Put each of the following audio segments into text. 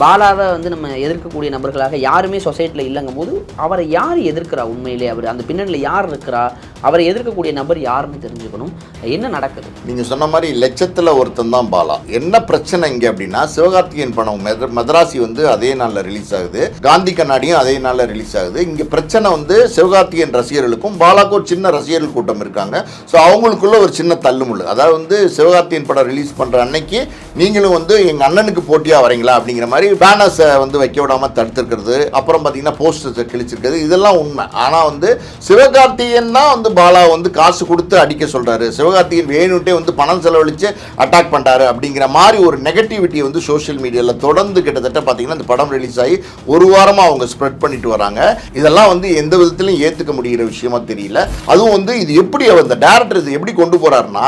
பாலாவை வந்து நம்ம எதிர்க்கக்கூடிய நபர்களாக யாருமே சொசைட்டியில் இல்லைங்கும்போது அவரை யார் எதிர்க்கிறா? உண்மையிலே அவர் அந்த பின்னணியில் யார் இருக்கிறா? அவரை எதிர்க்கக்கூடிய நபர் யாருன்னு தெரிஞ்சுக்கணும். என்ன நடக்குது? நீங்கள் சொன்ன மாதிரி லட்சத்தில் ஒருத்தன் தான் பாலா. என்ன பிரச்சனை இங்கே அப்படின்னா, சிவகார்த்திகேயன் படம் மதராசி வந்து அதே நாளில் ரிலீஸ் ஆகுது, காந்தி கண்ணாடியும் அதே நாளில் ரிலீஸ் ஆகுது. இங்கே பிரச்சனை வந்து சிவகார்த்திகேயன் ரசிகர்களுக்கும் பாலாக்கும் ஒரு சின்ன ரசிகர்கள் கூட்டம் இருக்காங்க. ஸோ அவங்களுக்குள்ள ஒரு சின்ன தள்ளுமுள்ளு. அதாவது வந்து சிவகார்த்திகேயன் படம் ரிலீஸ் பண்ணுற அன்னைக்கு நீங்களும் வந்து எங்கள் அண்ணனுக்கு போட்டியாக வரீங்களா அப்படிங்கிற மாதிரி பேனர்ஸை வந்து வைக்க விடாமல் தடுத்துருக்கிறது, அப்புறம் பார்த்தீங்கன்னா போஸ்டர்ஸை கிழிச்சிருக்கிறது, இதெல்லாம் உண்மை. ஆனால் வந்து சிவகார்த்திகேயன் தான் வந்து பாலா வந்து காசு கொடுத்து அடிக்க சொல்கிறாரு, சிவகார்த்திகேயன் வேணுட்டே வந்து பணம் செலவழித்து அட்டாக் பண்ணுறாரு அப்படிங்கிற மாதிரி ஒரு நெகட்டிவிட்டியை வந்து சோஷியல் மீடியாவில் தொடர்ந்து கிட்டத்தட்ட பார்த்தீங்கன்னா இந்த படம் ரிலீஸ் ஆகி ஒரு வாரமாக அவங்க ஸ்ப்ரெட் பண்ணிட்டு வராங்க. இதெல்லாம் வந்து எந்த விதத்திலையும் ஏற்றுக்க முடிகிற விஷயமா தெரியல. அதுவும் வந்து இது எப்படி அந்த டேரக்டர் இது எப்படி கொண்டு போகிறாருன்னா,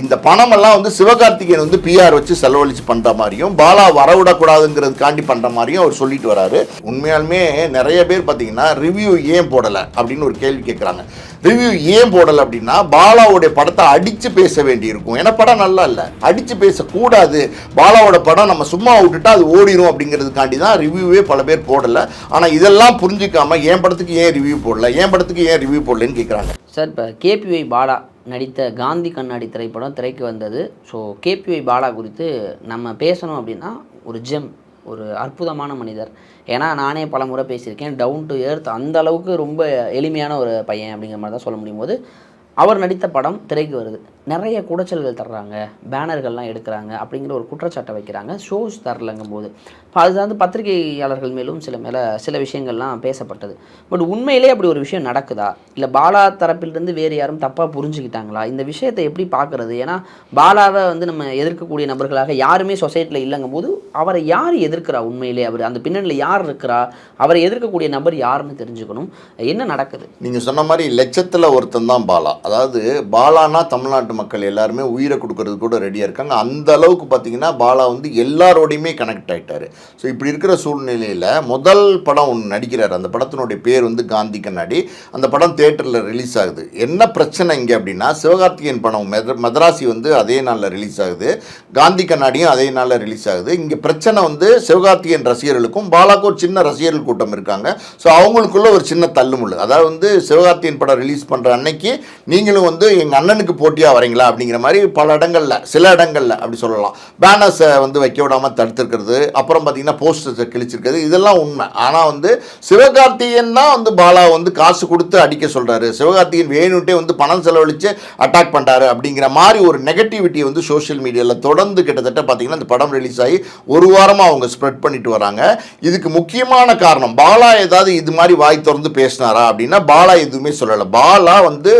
இந்த பணமெல்லாம் வந்து சிவகார்த்திகேயன் வந்து பிஆர் வச்சு செலவழிச்சு பண்ணுற மாதிரியும் பாலா வரவிடக்கூடாதுங்கிறதுக்காண்டி பண்ணுற மாதிரியும் அவர் சொல்லிட்டு வராரு. உண்மையாலுமே நிறைய பேர் பார்த்தீங்கன்னா ரிவ்யூ ஏன் போடலை அப்படின்னு ஒரு கேள்வி கேட்குறாங்க. ரிவ்யூ ஏன் போடலை அப்படின்னா, பாலாவுடைய படத்தை அடித்து பேச வேண்டியிருக்கும். ஏன்னா படம் நல்லா இல்லை, அடித்து பேசக்கூடாது, பாலாவோட படம் நம்ம சும்மா விட்டுட்டா அது ஓடிடும் அப்படிங்கிறதுக்காண்டி தான் ரிவ்யூவே பல பேர் போடலை. ஆனால் இதெல்லாம் புரிஞ்சிக்காம என் படத்துக்கு ஏன் ரிவ்யூ போடல, என் படத்துக்கு ஏன் ரிவ்யூ போடலன்னு கேட்குறாங்க. சார், இப்போ கேபிஒய் பாலா நடித்த காந்தி கண்ணாடி திரைப்படம் திரைக்கு வந்தது. ஸோ கேபிஒய் பாலா குறித்து நம்ம பேசணும் அப்படின்னா ஒரு ஜெம், ஒரு அற்புதமான மனிதர். ஏன்னா நானே பல முறை பேசியிருக்கேன், டவுன் டு எர்த், அந்த அளவுக்கு ரொம்ப எளிமையான ஒரு பையன் அப்படிங்கிற மாதிரி தான் சொல்ல முடியும். போது அவர் நடித்த படம் திரைக்கு வருது, நிறைய குடைச்சல்கள் தர்றாங்க, பேனர்கள்லாம் எடுக்கிறாங்க அப்படிங்கிற ஒரு குற்றச்சாட்டை வைக்கிறாங்க, ஷோஸ் தரலங்கும் போது. இப்போ அது வந்து பத்திரிகையாளர்கள் மேலும் சில விஷயங்கள்லாம் பேசப்பட்டது. பட் உண்மையிலே அப்படி ஒரு விஷயம் நடக்குதா, இல்லை பாலா தரப்பிலிருந்து வேறு யாரும் தப்பாக புரிஞ்சுக்கிட்டாங்களா? இந்த விஷயத்தை எப்படி பார்க்குறது? ஏன்னா பாலாவை வந்து நம்ம எதிர்க்கக்கூடிய நபர்களாக யாருமே சொசைட்டியில் இல்லைங்கும் போது அவரை யார் எதிர்க்கிறா? உண்மையிலே அவர் அந்த பின்னணியில் யார் இருக்கிறா? அவரை எதிர்க்கக்கூடிய நபர் யாருன்னு தெரிஞ்சுக்கணும். என்ன நடக்குது? நீங்கள் சொன்ன மாதிரி லட்சத்தில் ஒருத்தன் தான் பாலா. அதாவது பாலானா தமிழ்நாட்டு மக்கள் எல்லாருமே உயிரை கொடுக்கறது கூட ரெடியாக இருக்காங்க. அந்த அளவுக்கு பார்த்தீங்கன்னா பாலா வந்து எல்லாரோடையுமே கனெக்ட் ஆகிட்டார். ஸோ இப்படி இருக்கிற சூழ்நிலையில் முதல் படம் ஒன்று நடிக்கிறார். அந்த படத்தினுடைய பேர் வந்து காந்தி கண்ணாடி. அந்த படம் தியேட்டரில் ரிலீஸ் ஆகுது. என்ன பிரச்சனை இங்கே அப்படின்னா, சிவகார்த்திகேயன் படம் மதராசி வந்து அதே நாளில் ரிலீஸ் ஆகுது, காந்தி கண்ணாடியும் அதே நாளில் ரிலீஸ் ஆகுது. இங்கே பிரச்சனை வந்து சிவகார்த்திகேயன் ரசிகர்களுக்கும் பாலாக்கும் ஒரு சின்ன ரசிகர்கள் கூட்டம் இருக்காங்க. ஸோ அவங்களுக்குள்ள ஒரு சின்ன தள்ளுமுள்ளு. அதாவது வந்து சிவகார்த்திகேயன் படம் ரிலீஸ் பண்ணுற அன்னைக்கு நீங்களும் வந்து எங்கள் அண்ணனுக்கு போட்டியாக வரீங்களா அப்படிங்கிற மாதிரி பல இடங்களில், சில இடங்களில் அப்படி சொல்லலாம், பேனர்ஸை வந்து வைக்க விடாமல் தடுத்துருக்கிறது, அப்புறம் பார்த்தீங்கன்னா போஸ்டர்ஸை கிழிச்சிருக்கிறது, இதெல்லாம் உண்மை. ஆனால் வந்து சிவகார்த்திகேயன் தான் வந்து பாலா வந்து காசு கொடுத்து அடிக்க சொல்கிறாரு, சிவகார்த்திகேயன் வேணுட்டே வந்து பணம் செலவழித்து அட்டாக் பண்ணுறாரு அப்படிங்கிற மாதிரி ஒரு நெகட்டிவிட்டியை வந்து சோஷியல் மீடியாவில் தொடர்ந்து கிட்டத்தட்ட பார்த்தீங்கன்னா இந்த படம் ரிலீஸ் ஆகி ஒரு வாரமாக அவங்க ஸ்ப்ரெட் பண்ணிட்டு வராங்க. இதுக்கு முக்கியமான காரணம், பாலா ஏதாவது இது மாதிரி வாய் திறந்து பேசினாரா அப்படின்னா பாலா எதுவுமே சொல்லலை. பாலா வந்து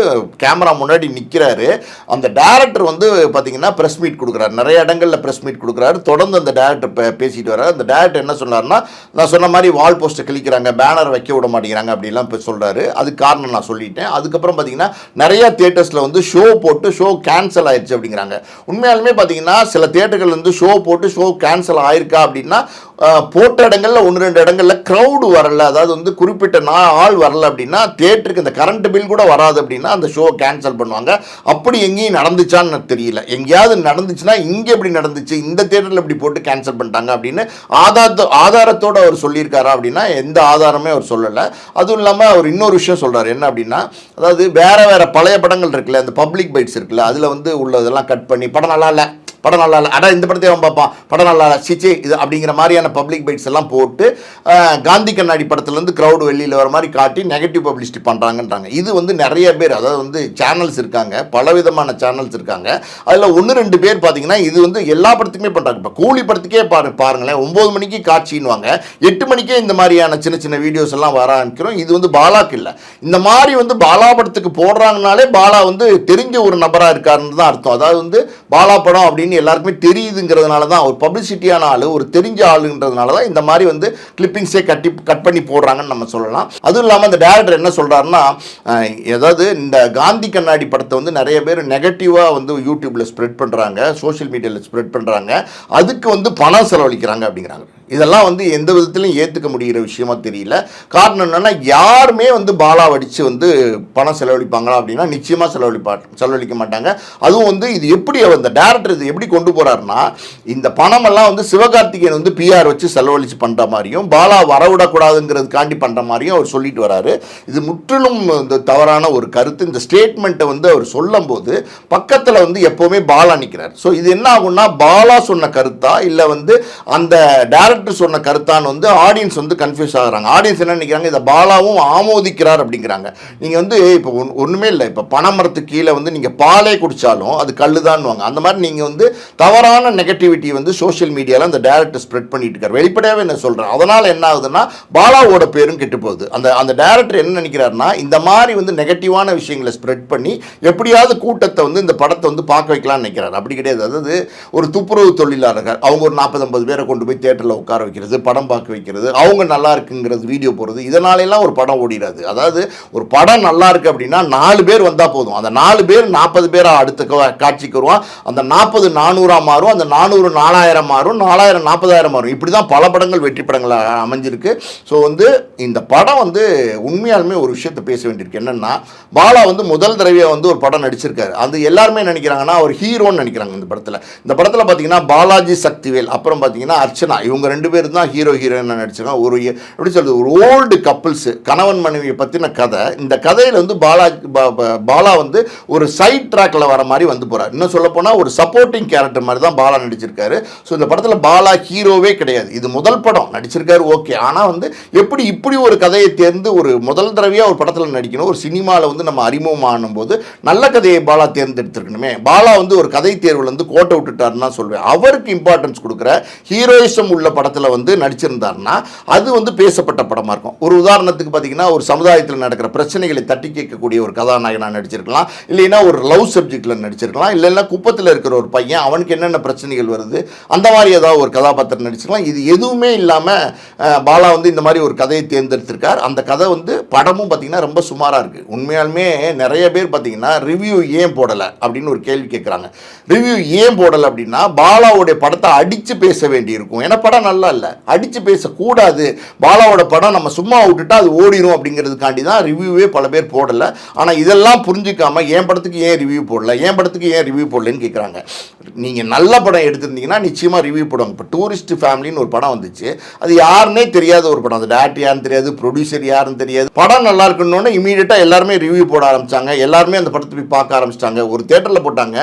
கேமரா முன்னாடி நிற்கிறாரு. அந்த டேரக்டர் வந்து பார்த்தீங்கன்னா ப்ரெஸ் மீட் கொடுக்குறாரு, நிறைய இடங்களில் ப்ரெஸ் மீட் கொடுக்குறாரு. தொடர்ந்து அந்த டேரக்டர் பேசிட்டு வர்றாரு. அந்த டேரக்டர் என்ன சொன்னார்னா, நான் சொன்ன மாதிரி வால் போஸ்ட்டை கிழிக்கிறாங்க, பேனர் வைக்க விட மாட்டேங்கிறாங்க அப்படிலாம் இப்போ சொல்கிறாரு. அதுக்கு காரணம் நான் சொல்லிட்டேன். அதுக்கப்புறம் பார்த்தீங்கன்னா நிறைய தியேட்டர்ஸில் வந்து ஷோ போட்டு ஷோ கேன்சல் ஆயிடுச்சு அப்படிங்கிறாங்க. உண்மையாலுமே பார்த்தீங்கன்னா சில தியேட்டர்கள் வந்து ஷோ போட்டு ஷோ கேன்சல் ஆயிருக்கா அப்படின்னா, போட்ட இடங்களில் 1-2 இடங்களில் க்ரௌடு வரல, அதாவது வந்து குறிப்பிட்ட ஆள் வரல அப்படின்னா தியேட்டருக்கு இந்த கரண்ட் பில் கூட வராது அப்படின்னா அந்த ஷோ கேன்சல் பண்ணுவாங்க. அப்படி எங்கேயும் நடந்துச்சான்னு தெரியல. எங்கேயாவது நடந்துச்சுன்னா இங்கே எப்படி நடந்துச்சு, இந்த தியேட்டரில் இப்படி போட்டு கேன்சல் பண்ணிட்டாங்க அப்படின்னு ஆதாரத்தோடு அவர் சொல்லியிருக்காரா அப்படின்னா எந்த ஆதாரமே அவர் சொல்லலை. அதுவும் இல்லாமல் அவர் இன்னொரு விஷயம் சொல்கிறார். என்ன அப்படின்னா, அதாவது வேறு பழைய படங்கள் இருக்குல்ல, அந்த பப்ளிக் பைட்ஸ் இருக்குல்ல, அதில் வந்து உள்ளதெல்லாம் கட் பண்ணி படம் நல்லா இல்லை, படம் நல்லா இல்லை, அடா இந்த படத்தை அவன் பார்ப்பான், படம் நல்லா இல்லை, சிச்சி இது அப்படிங்கிற மாதிரியான பப்ளிக் பைட்ஸ் எல்லாம் போட்டு காந்தி கண்ணாடி படத்துலேருந்து க்ரௌடு வெளியில் வர மாதிரி காட்டி நெகட்டிவ் பப்ளிசிட்டி பண்ணுறாங்கன்றாங்க. இது வந்து நிறைய பேர், அதாவது வந்து சேனல்ஸ் இருக்காங்க, பலவிதமான சேனல்ஸ் இருக்காங்க. அதில் 1-2 பேர் பார்த்தீங்கன்னா இது வந்து எல்லா படத்துக்குமே பண்ணுறாங்க. இப்போ கூலி படத்துக்கே பாருங்களேன், 9 மணிக்கு காட்சின்னுவாங்க, 8 மணிக்கே இந்த மாதிரியான சின்ன சின்ன வீடியோஸ் எல்லாம் வர ஆரம்பிக்கிறோம். இது வந்து பாலாக்கு இல்லை. இந்த மாதிரி வந்து பாலா படத்துக்கு போடுறாங்கனாலே பாலா வந்து தெரிஞ்ச ஒரு நபராக இருக்காருன்னு தான் அர்த்தம். அதாவது வந்து பாலா படம் அப்படின்னு எல்லாருக்குமே தெரியுதுங்கிறதுனால தான், ஒரு பப்ளிசிட்டியான ஆள், ஒரு தெரிஞ்ச ஆளுன்றதுனால தான் இந்த மாதிரி வந்து கிளிப்பிங்ஸே கட் பண்ணி போடுறாங்கன்னு நம்ம சொல்லலாம். அதுவும் இல்லாமல் அந்த டேரக்டர் என்ன சொல்கிறாருன்னா, ஏதாவது இந்த காந்தி கண்ணாடி படத்தை வந்து நிறைய பேர் நெகட்டிவாக வந்து யூடியூப்பில் ஸ்ப்ரெட் பண்ணுறாங்க, சோஷியல் மீடியாவில் ஸ்ப்ரெட் பண்ணுறாங்க, அதுக்கு வந்து பணம் செலவழிக்கிறாங்க அப்படிங்கிறாங்க. இதெல்லாம் வந்து எந்த விதத்திலையும் ஏற்றுக்க முடிகிற விஷயமா தெரியல. காரணம் என்னென்னா, யாருமே வந்து பாலா அடித்து வந்து பணம் செலவழிப்பாங்களா அப்படின்னா நிச்சயமாக செலவழிக்க மாட்டாங்க. அதுவும் வந்து இது எப்படி அந்த டேரக்டர் இது எப்படி கொண்டு போகிறாருன்னா, இந்த பணமெல்லாம் வந்து சிவகார்த்திகேயன் வந்து பிஆர் வச்சு செலவழித்து பண்ணுற மாதிரியும் பாலா வரவிடக்கூடாதுங்கிறதுக்காண்டி பண்ணுற மாதிரியும் அவர் சொல்லிட்டு வராரு. இது முற்றிலும் இந்த தவறான ஒரு கருத்து. இந்த ஸ்டேட்மெண்ட்டை வந்து அவர் சொல்லும் போது பக்கத்தில் வந்து எப்போவுமே பாலா நிற்கிறார். ஸோ இது என்ன ஆகும்னா, பாலா சொன்ன கருத்தா இல்லை வந்து அந்த டேரக்டர் சொன்ன கருத்தான்னு வந்து ஆடியன்ஸ் வந்து கன்ஃபியூஸ் ஆகுறாங்க. ஆடியன்ஸ் என்ன நினைக்கிறாங்க, இதை பாலாவும் ஆமோதிக்கிறார் அப்படிங்கிறாங்க. நீங்கள் வந்து இப்போ ஒன்றுமே இல்லை, இப்போ பனைமரத்துக்கு கீழே வந்து நீங்கள் பாலே குடித்தாலும் அது கல்லுதான்வாங்க. அந்த மாதிரி நீங்கள் வந்து தவறான நெகட்டிவிட்டி வந்து சோஷியல் மீடியாவில் அந்த டேரக்டர் ஸ்ப்ரெட் பண்ணிட்டு இருக்கார். வெளிப்படையாகவே என்ன சொல்கிறேன், அதனால் என்ன ஆகுதுன்னா பாலாவோட பேரும் கெட்டு போகுது. அந்த டேரக்டர் என்ன நினைக்கிறாருன்னா, இந்த மாதிரி வந்து நெகட்டிவான விஷயங்களை ஸ்ப்ரெட் பண்ணி எப்படியாவது கூட்டத்தை வந்து இந்த படத்தை வந்து பார்க்க வைக்கலாம்னு நினைக்கிறார். அப்படி கிடையாது. அதாவது ஒரு துப்புரவு தொழிலாளர்கள் அவங்க ஒரு 40-50 பேரை கொண்டு போய் தியேட்டரில் உட்கார வைக்கிறது, படம் பார்க்க வைக்கிறது, அவங்க நல்லா இருக்குங்கிறது வீடியோ போடுறது, இதனாலெல்லாம் ஒரு படம் ஓடிடாது. அதாவது ஒரு படம் நல்லா இருக்குது அப்படின்னா 4 பேர் வந்தால் போதும். அந்த 4 பேர் 40 பேராக அடுத்த காட்சிக்கு வருவான். அந்த 40 400 மாறும், அந்த 400 4000 மாறும், 4000 40,000 மாறும். இப்படி தான் பல படங்கள் வெற்றி படங்களாக அமைஞ்சிருக்கு. ஸோ வந்து இந்த படம் வந்து உண்மையாலுமே ஒரு விஷயத்தை பேச வேண்டியிருக்கு. என்னென்னா, பாலா வந்து முதல் தடவையாக வந்து ஒரு படம் நடிச்சிருக்காரு. அது எல்லாருமே நினைக்கிறாங்கன்னா அவர் ஹீரோன்னு நினைக்கிறாங்க. இந்த படத்தில் பார்த்தீங்கன்னா பாலாஜி சக்திவேல் அப்புறம் பார்த்தீங்கன்னா அர்ச்சனா, இவங்க 2 பேர் தான் ஹீரோயின் நடிச்சிருக்காங்க. ஒரு எப்படி சொல்கிறது, ஒரு ஓல்டு கப்புள்ஸு, கணவன் மனைவியை பற்றின கதை. இந்த கதையில் வந்து பாலா வந்து ஒரு சைட் ட்ராக்கில் வர மாதிரி வந்து போகிறார். இன்னும் சொல்ல போனால் ஒரு சப்போர்ட்டிங் கேரக்டர் மாதிரி தான் பாலா நடிச்சிருக்காரு. ஸோ இந்த படத்தில் பாலா ஹீரோவே கிடையாது. இது முதல் படம் நடிச்சிருக்காரு, ஓகே. ஆனால் வந்து இப்படி ஒரு கதையை தேர்ந்து ஒரு முதல் தடவையாக ஒரு படத்தில் நடிக்கணும். ஒரு சினிமாவில் வந்து நம்ம அறிமுகம் ஆனும்போது நல்ல கதையை பாலா தேர்ந்தெடுத்திருக்கணுமே. பாலா வந்து ஒரு கதை தேர்வில் வந்து கோட்டை விட்டுட்டாருன்னு தான் சொல்வேன். அவருக்கு இம்பார்ட்டன்ஸ் கொடுக்குற ஹீரோயிசம் உள்ள படத்தில் வந்து நடிச்சிருந்தாருன்னா அது வந்து பேசப்பட்ட படமாக இருக்கும். ஒரு உதாரணத்துக்கு பார்த்தீங்கன்னா, ஒரு சமுதாயத்தில் நடக்கிற பிரச்சனைகளை தட்டி கேட்கக்கூடிய ஒரு கதாநாயகனாக நடிச்சிருக்கலாம், இல்லைன்னா ஒரு லவ் சப்ஜெக்டில் நடிச்சிருக்கலாம், இல்லைன்னா குப்பத்தில் இருக்கிற ஒரு பையன் அவனுக்கு என்னென்ன பிரச்சனைகள் வருது அந்த மாதிரி ஏதாவது ஒரு கதாபாத்திரம் நடிச்சிருக்கலாம். இது எதுவுமே இல்லாமல் பாலா வந்து இந்த மாதிரி ஒரு கதையை தேர்ந்தெடுத்திருக்கார். அந்த கதை வந்து படமும் பார்த்தீங்கன்னா ரொம்ப சுமாராக இருக்குது. உண்மையாலுமே நிறைய பேர் பார்த்தீங்கன்னா ரிவ்யூ ஏன் போடலை அப்படின்னு ஒரு கேள்வி கேட்குறாங்க. ரிவ்யூ ஏன் போடலை அப்படின்னா, பாலாவுடைய படத்தை அடித்து பேச வேண்டியிருக்கும். ஏன்னா படம் நல்லா இல்லை, அடித்து பேசக்கூடாது. பாலாவோட படம் நம்ம சும்மா விட்டுட்டா அது ஓடிடும் அப்படிங்கிறதுக்காண்டி தான் ரிவ்யூவே பல பேர் போடலை. ஆனால் இதெல்லாம் புரிஞ்சிக்காமல் என் படத்துக்கு ஏன் ரிவ்யூ போடலை, என் படத்துக்கு ஏன் ரிவ்யூ போடலன்னு கேட்குறாங்க. நீங்கள் நல்ல படம் எடுத்திருந்தீங்கன்னா நிச்சயமாக ரிவ்யூ போடுவாங்க. இப்போ டூரிஸ்ட் ஃபேமிலின்னு ஒரு படம் வந்துச்சு, அது யாருன்னே தெரியாத ஒரு படம். அது டேரக்டர் யாருன்னு தெரியாது, ப்ரொடியூசர் யாருன்னு தெரியாது. படம் நல்லா இருக்குன்னு இமீடியட்டாக எல்லாருமே ரிவ்யூ போட ஆரம்பித்தாங்க. எல்லாருமே அந்த படத்தை போய் பார்க்க ஆரம்பிச்சிட்டாங்க. ஒரு தேட்டரில் போட்டாங்க,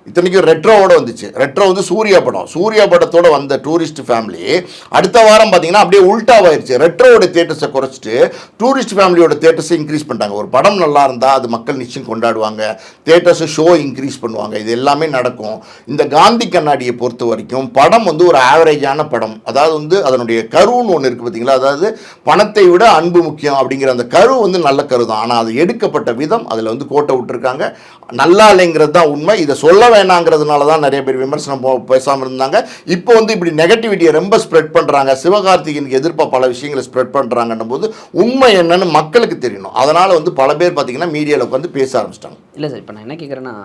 இத்தனைக்கும் ரெட்ரோவோட வந்துச்சு. ரெட்ரோ வந்து சூர்யா படத்தோட வந்த டூரிஸ்ட் ஃபேமிலி அடுத்த வாரம் பார்த்தீங்கன்னா அப்படியே உல்டாவாயிருச்சு. ரெட்ரோவோட தேட்டர்ஸை குறைச்சிட்டு டூரிஸ்ட் ஃபேமிலியோட தேட்டர்ஸை இன்க்ரீஸ் பண்ணிட்டாங்க. ஒரு படம் நல்லா இருந்தால் அது மக்கள் நிச்சயம் கொண்டாடுவாங்க, தேட்டர்ஸை ஷோ இன்க்ரீஸ் பண்ணுவாங்க. இது எல்லாமே நடக்கும். இந்த காந்தி கண்ணாடியை பொறுத்த வரைக்கும் படம் வந்து ஒரு ஆவரேஜான படம். அதாவது வந்து அதனுடைய கருன்னு ஒன்று இருக்குது பார்த்தீங்களா, அதாவது பணத்தை விட அன்பு முக்கியம் அப்படிங்கிற அந்த கரு வந்து நல்ல கரு தான். ஆனால் அது எடுக்கப்பட்ட விதம் அதில் வந்து கோட்டை விட்டுருக்காங்க. நல்லா இல்லைங்கிறது தான் உண்மை. இதை சொல்ல வேணாங்கிறதுனால தான் நிறைய பேர் விமர்சனம் பேசாமல் இருந்தாங்க. இப்போ வந்து இப்படி நெகட்டிவிட்டியை ரொம்ப ஸ்ப்ரெட் பண்ணுறாங்க, சிவகார்த்திகேயனுக்கு எதிர்ப்பாக பல விஷயங்களை ஸ்ப்ரெட் பண்ணுறாங்கன்னும் போது உண்மை என்னன்னு மக்களுக்கு தெரியணும். அதனால் வந்து பல பேர் பார்த்தீங்கன்னா மீடியாவில் உட்காந்து பேச ஆரம்பிச்சிட்டாங்க. இல்லை சார், இப்போ நான் என்ன கேட்குறேன்னா,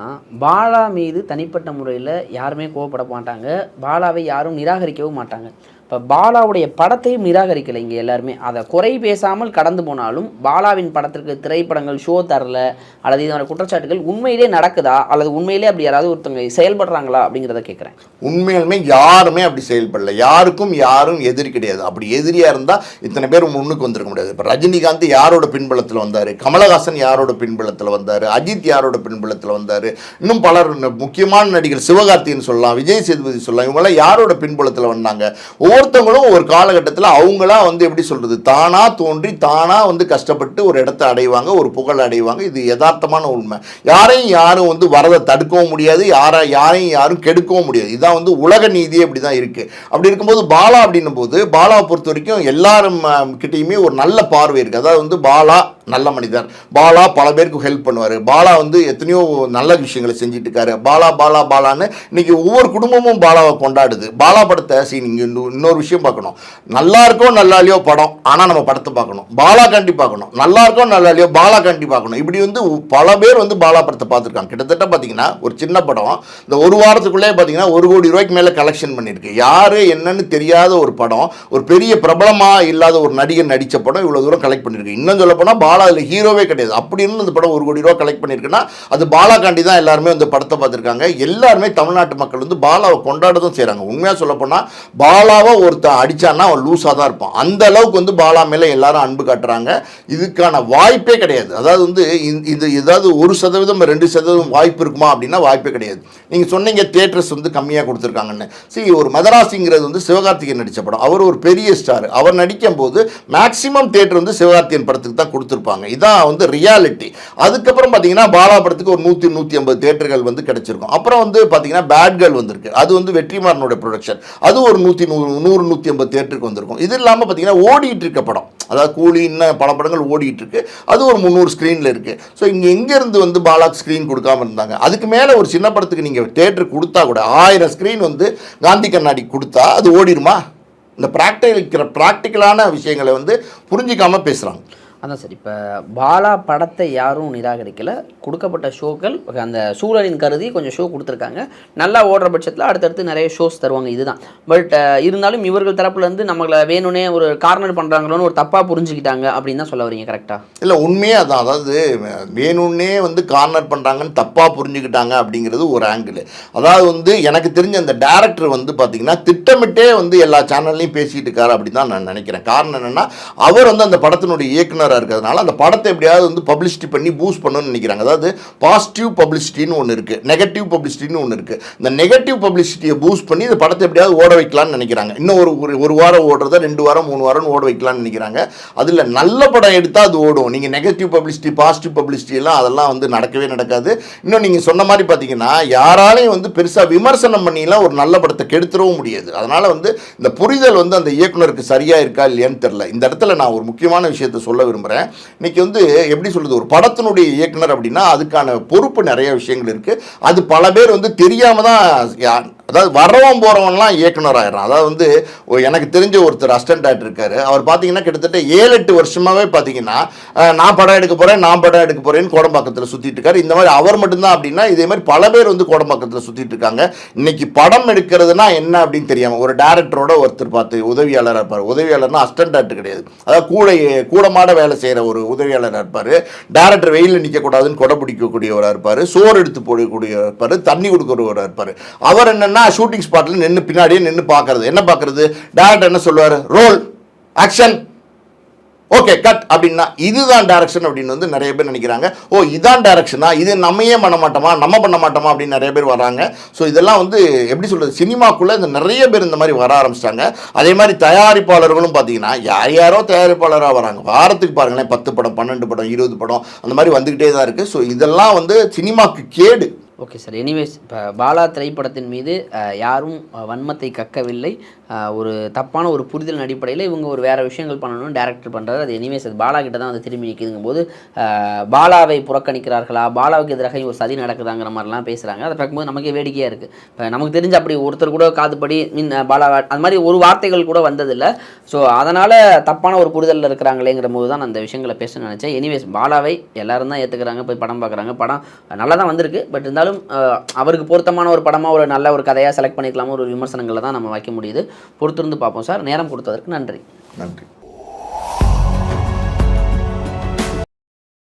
பாலா மீது தனிப்பட்ட முறையில் யாருமே கோவப்பட மாட்டாங்க, பாலாவை யாரும் நிராகரிக்கவும் மாட்டாங்க. இப்போ பாலாவுடைய படத்தையும் நிராகரிக்கலை இங்கே எல்லாருமே. அதை குறை பேசாமல் கடந்து போனாலும் பாலாவின் படத்திற்கு திரைப்படங்கள் ஷோ தரல அல்லது இதோட குற்றச்சாட்டுகள் உண்மையிலே நடக்குதா அல்லது உண்மையிலே அப்படி யாராவது ஒருத்தவங்க செயல்படுறாங்களா அப்படிங்கிறத கேட்குறேன். உண்மையாலுமே யாருமே அப்படி செயல்படல. யாருக்கும் யாரும் எதிரி கிடையாது. அப்படி எதிரியாக இருந்தால் இத்தனை பேர் முன்னுக்கு வந்திருக்க முடியாது. இப்போ ரஜினிகாந்த் யாரோட பின்புலத்தில் வந்தார், கமலஹாசன் யாரோட பின்புலத்தில் வந்தார், அஜித் யாரோட பின்புலத்தில் வந்தார், இன்னும் பலர் முக்கியமான நடிகர் சிவகார்த்திகேயன் சொல்லலாம், விஜய் சேதுபதி சொல்லலாம், இவங்களாம் யாரோட பின்புலத்தில் வந்தாங்க. ஒவ்வொருத்தவங்களும் ஒரு காலகட்டத்தில் அவங்களா வந்து எப்படி சொல்கிறது, தானாக தோன்றி தானாக வந்து கஷ்டப்பட்டு ஒரு இடத்த அடைவாங்க, ஒரு புகழ் அடைவாங்க. இது யதார்த்தமான உண்மை. யாரையும் யாரும் வந்து வரதை தடுக்கவும் முடியாது, யாரையும் யாரும் கெடுக்கவும் முடியாது. இதான் வந்து உலக நீதியே அப்படி தான் இருக்குது. அப்படி இருக்கும்போது பாலா அப்படின்னும் போது பாலாவை பொறுத்த வரைக்கும் எல்லாரும் கிட்டேயுமே ஒரு நல்ல பார்வை இருக்குது. அதாவது வந்து பாலா நல்ல மனிதர், பாலா பல பேருக்கு ஹெல்ப் பண்ணுவார், பாலா வந்து எத்தனையோ நல்ல விஷயங்களை செஞ்சுட்டு இருக்காரு, பாலான்னு இன்னைக்கு ஒவ்வொரு குடும்பமும் பாலாவை கொண்டாடுது. பாலா படத்தை நீங்கள் இன்னொரு விஷயம் பார்க்கணும், நல்லா இருக்கோ நல்லாலையோ படம், ஆனால் நம்ம படத்தை பார்க்கணும், பாலா காண்டி பார்க்கணும், நல்லா இருக்கோ நல்லாலையோ பாலா காண்டி பார்க்கணும். இப்படி வந்து பல பேர் வந்து பாலா படத்தை பார்த்துருக்காங்க. கிட்டத்தட்ட பார்த்தீங்கன்னா ஒரு சின்ன படம் இந்த ஒரு வாரத்துக்குள்ளே பார்த்தீங்கன்னா 1 கோடி ரூபாய்க்கு மேலே கலெக்ஷன் பண்ணியிருக்கு. யார் என்னன்னு தெரியாத ஒரு படம், ஒரு பெரிய பிரபலமாக இல்லாத ஒரு நடிகர் நடித்த படம் இவ்வளோ தூரம் கலெக்ட் பண்ணியிருக்கு. இன்னும் சொல்ல போனால் பாலா அதில் ஹீரோவே கிடையாது. அப்படி இருந்து அந்த படம் 1 கோடி ரூபா கலெக்ட் பண்ணியிருக்குன்னா அது பாலா காண்டி தான் எல்லாருமே வந்து படத்தை பார்த்துருக்காங்க. எல்லாருமே தமிழ்நாட்டு மக்கள் வந்து பாலாவை கொண்டாடதும் செய்கிறாங்க. உண்மையாக சொல்ல போனால் பாலாவை ஒருத்தன் அடித்தான்னா அவன் லூஸாக தான் இருப்பான். அந்த அளவுக்கு வந்து பாலா மேலே எல்லாரும் அன்பு காட்டுறாங்க. இதுக்கான வாய்ப்பே கிடையாது. அதாவது வந்து இது ஏதாவது 1% 2% வாய்ப்பு இருக்குமா அப்படின்னா வாய்ப்பே கிடையாது. நீங்கள் சொன்னீங்க தியேட்டர்ஸ் வந்து கம்மியாக கொடுத்துருக்காங்கன்னு. சரி, ஒரு மதராசிங்கிறது வந்து சிவகார்த்திகேயன் நடித்த படம். அவர் ஒரு பெரிய ஸ்டார். அவர் நடிக்கும் போது மேக்ஸிமம் தியேட்டர் வந்து சிவகார்த்திகேயன் படத்துக்கு தான் கொடுத்துருப்பாங்க. இதான் வந்து ரியாலிட்டி. அதுக்கப்புறம் பார்த்தீங்கன்னா பாலா படத்துக்கு ஒரு 100-150 தியேட்டர்கள் வந்து கிடைச்சிருக்கும். அப்புறம் வந்து பார்த்தீங்கன்னா பேட் கேர்ள் வந்திருக்கு. அது வந்து வெற்றிமாறனோட ப்ரொடக்ஷன். அது ஒரு 100-150 தியேட்டருக்கு வந்திருக்கும். இது இல்லாமல் பார்த்தீங்கன்னா ஓடிட்டு இருக்க படம், அதாவது கூலி இன்னும் பல படங்கள் ஓடிட்டு இருக்கு. அது ஒரு 300 ஸ்க்ரீனில் இருக்குது. ஸோ இங்கே எங்கேருந்து வந்து பாலாக்கு ஸ்க்ரீன் கொடுக்காம இருந்தாங்க? அதுக்கு மேலே ஒரு சின்ன படத்துக்கு நீங்கள் தேட்டர் கொடுத்தா கூட 1000 ஸ்க்ரீன் வந்து காந்தி கண்ணாடி கொடுத்தா அது ஓடிடுமா? இந்த ப்ராக்டிக்கலான விஷயங்களை வந்து புரிஞ்சிக்காமல் பேசுகிறாங்க. அதான் சார், இப்போ பாலா படத்தை யாரும் நிராகரிக்கலை. கொடுக்கப்பட்ட ஷோக்கள் அந்த சூழலின் கருதி கொஞ்சம் ஷோ கொடுத்துருக்காங்க. நல்லா ஓடுற பட்சத்தில் அடுத்தடுத்து நிறைய ஷோஸ் தருவாங்க. இதுதான். பட் இருந்தாலும் இவர்கள் தரப்புலேருந்து நம்மளை வேணும்னே ஒரு கார்னர் பண்ணுறாங்களோன்னு ஒரு தப்பாக புரிஞ்சுக்கிட்டாங்க அப்படின்னு தான் சொல்ல வரீங்க, கரெக்டாக? இல்லை, உண்மையே அதான். அதாவது வேணும்னே வந்து கார்னர் பண்ணுறாங்கன்னு தப்பாக புரிஞ்சுக்கிட்டாங்க அப்படிங்கிறது ஒரு ஆங்கிள். அதாவது வந்து எனக்கு தெரிஞ்ச அந்த டேரக்டர் வந்து பார்த்திங்கன்னா திட்டமிட்டே வந்து எல்லா சேனல்லையும் பேசிகிட்டு இருக்காரு அப்படி தான் நான் நினைக்கிறேன். காரணம் என்னென்னா அவர் வந்து அந்த படத்தினுடைய இயக்குனர் இருக்கிறதுனால அந்த படத்தை எப்படியாவது வந்து பப்ளிசிட்டி பண்ணி பூஸ்ட் பண்ணணும்னு நினைக்கிறாங்க. அதாவது பாசிட்டிவ் பப்ளிசிட்டின்னு ஒன்று இருக்குது, நெகட்டிவ் பப்ளிசிட்டின்னு ஒன்று இருக்குது. இந்த நெகட்டிவ் பப்ளிசிட்டியை பூஸ்ட் பண்ணி இந்த படத்தை எப்படியாவது ஓட வைக்கலாம்னு நினைக்கிறாங்க. இன்னும் ஒரு வாரம் ஓடுறத 2 வாரம் 3 வாரம் ஓட வைக்கலாம்னு நினைக்கிறாங்க. அதில் நல்ல படம் எடுத்தால் அது ஓடும். நீங்கள் நெகட்டிவ் பப்ளிசிட்டி பாசிட்டிவ் பப்ளிசிட்டி எல்லாம் அதெல்லாம் வந்து நடக்கவே நடக்காது. இன்னும் நீங்கள் சொன்ன மாதிரி பார்த்தீங்கன்னா யாராலையும் வந்து பெருசாக விமர்சனம் பண்ணிலாம் ஒரு நல்ல படத்தை கெடுத்துடவும் முடியாது. அதனால் வந்து இந்த புரிதல் வந்து அந்த இயக்குனருக்கு சரியாக இருக்கா இல்லையான்னு தெரியல. இந்த இடத்துல நான் ஒரு முக்கியமான விஷயத்தை சொல்ல விரும்புகிறேன். இன்னைக்கு வந்து எப்படி சொல்றது, ஒரு படத்தினுடைய இயக்குனர் அப்படின்னா அதுக்கான பொறுப்பு நிறைய விஷயங்கள் இருக்கு. அது பல பேர் வந்து தெரியாம தான், அதாவது வரவன் போறவன்லாம் இயக்குனர் ஆயிடுறான். அதாவது வந்து எனக்கு தெரிஞ்ச ஒருத்தர் அசிஸ்டன்ட் டைரக்டர் இருக்காரு. அவர் பார்த்தீங்கன்னா கிட்டத்தட்ட 7-8 வருஷமாவே பார்த்தீங்கன்னா நான் படம் எடுக்க போறேன்னு கோடம்பாக்கத்தில் சுத்திட்டு இருக்காரு. இந்த மாதிரி அவர் மட்டும்தான் அப்படின்னா இதே மாதிரி பல பேர் வந்து கோடம்பாக்கத்தில் சுத்திட்டு இருக்காங்க. இன்னைக்கு படம் எடுக்கிறதுனா என்ன அப்படின்னு தெரியாம ஒரு டேரக்டரோட ஒருத்தர் பார்த்து உதவியாளராக இருப்பார். உதவியாளர்னா அசிஸ்டன்ட் டைரக்டர் கிடையாது, அதாவது கூடமாட வேலை செய்கிற ஒரு உதவியாளராக இருப்பார். டேரக்டர் வெயிலில் நிற்கக்கூடாதுன்னு கொடை பிடிக்கக்கூடியவராக இருப்பார். சோறு எடுத்து போடக்கூடியவராக இருப்பார். தண்ணி கொடுக்குறவராக இருப்பார். அவர் என்னன்னா ஷூட்டிங் ஸ்பாட்டில் நின்று பின்னாடியே நின்று பார்க்கறது. என்ன பார்க்கறது? டேரக்டர் என்ன சொல்லுவார்? ரோல், ஆக்ஷன், ஓகே கட் அப்படின்னா இதுதான் டைரக்ஷன் அப்படின்னு வந்து நிறைய பேர் நினைக்கிறாங்க. ஓ இதான் டைரக்ஷனா, இது நம்ம பண்ண மாட்டோமா அப்படின்னு நிறைய பேர் வராங்க. ஸோ இதெல்லாம் வந்து எப்படி சொல்கிறது, சினிமாக்குள்ளே இந்த நிறைய பேர் இந்த மாதிரி வர ஆரம்பிச்சிட்டாங்க. அதே மாதிரி தயாரிப்பாளர்களும் பார்த்தீங்கன்னா யாரோ தயாரிப்பாளராக வராங்க. வாரத்துக்கு பாருங்களேன் 10 படம் 12 படம் 20 படம் அந்த மாதிரி வந்துக்கிட்டே தான் இருக்குது. ஸோ இதெல்லாம் வந்து சினிமாக்கு கேடு. ஓகே சார், எனிவேஸ் இப்போ பாலா திரைப்படத்தின் மீது யாரும் வன்மத்தை கக்கவில்லை. ஒரு தப்பான ஒரு புரிதல் அடிப்படையில் இவங்க ஒரு வேறு விஷயங்கள் பண்ணணும்னு டேரக்டர் பண்ணுறாரு. அது எனிவேஸ் அது பாலா கிட்ட தான் வந்து திரும்பி நிற்குதுங்கும் போது பாலாவை புறக்கணிக்கிறார்களா, பாலாவுக்கு எதிராக ஒரு சதி நடக்குதாங்கிற மாதிரிலாம் பேசுகிறாங்க. அதை பார்க்கும்போது நமக்கே வேடிக்கையாக இருக்குது. இப்போ நமக்கு தெரிஞ்ச அப்படி ஒருத்தர் கூட காதுபடி பாலா அது மாதிரி ஒரு வார்த்தைகள் கூட வந்ததில்லை. ஸோ அதனால் தப்பான ஒரு புரிதலில் இருக்கிறாங்களேங்கிற போது தான் நான் அந்த விஷயங்களை பேச நினச்சேன். எனிவேஸ் பாலாவை எல்லாரும் தான் ஏற்றுக்கிறாங்க, போய் படம் பார்க்குறாங்க. படம் நல்லா தான் வந்திருக்கு. பட் இருந்தாலும் அவருக்கு பொருத்தமான ஒரு படமாக ஒரு நல்ல ஒரு கதையாக செலக்ட் பண்ணிக்கலாமோ ஒரு விமர்சனங்களை தான் நம்ம வைக்க முடியுது. பொறுத்திருந்து பார்ப்போம் சார். நேரம் கொடுத்ததற்கு நன்றி.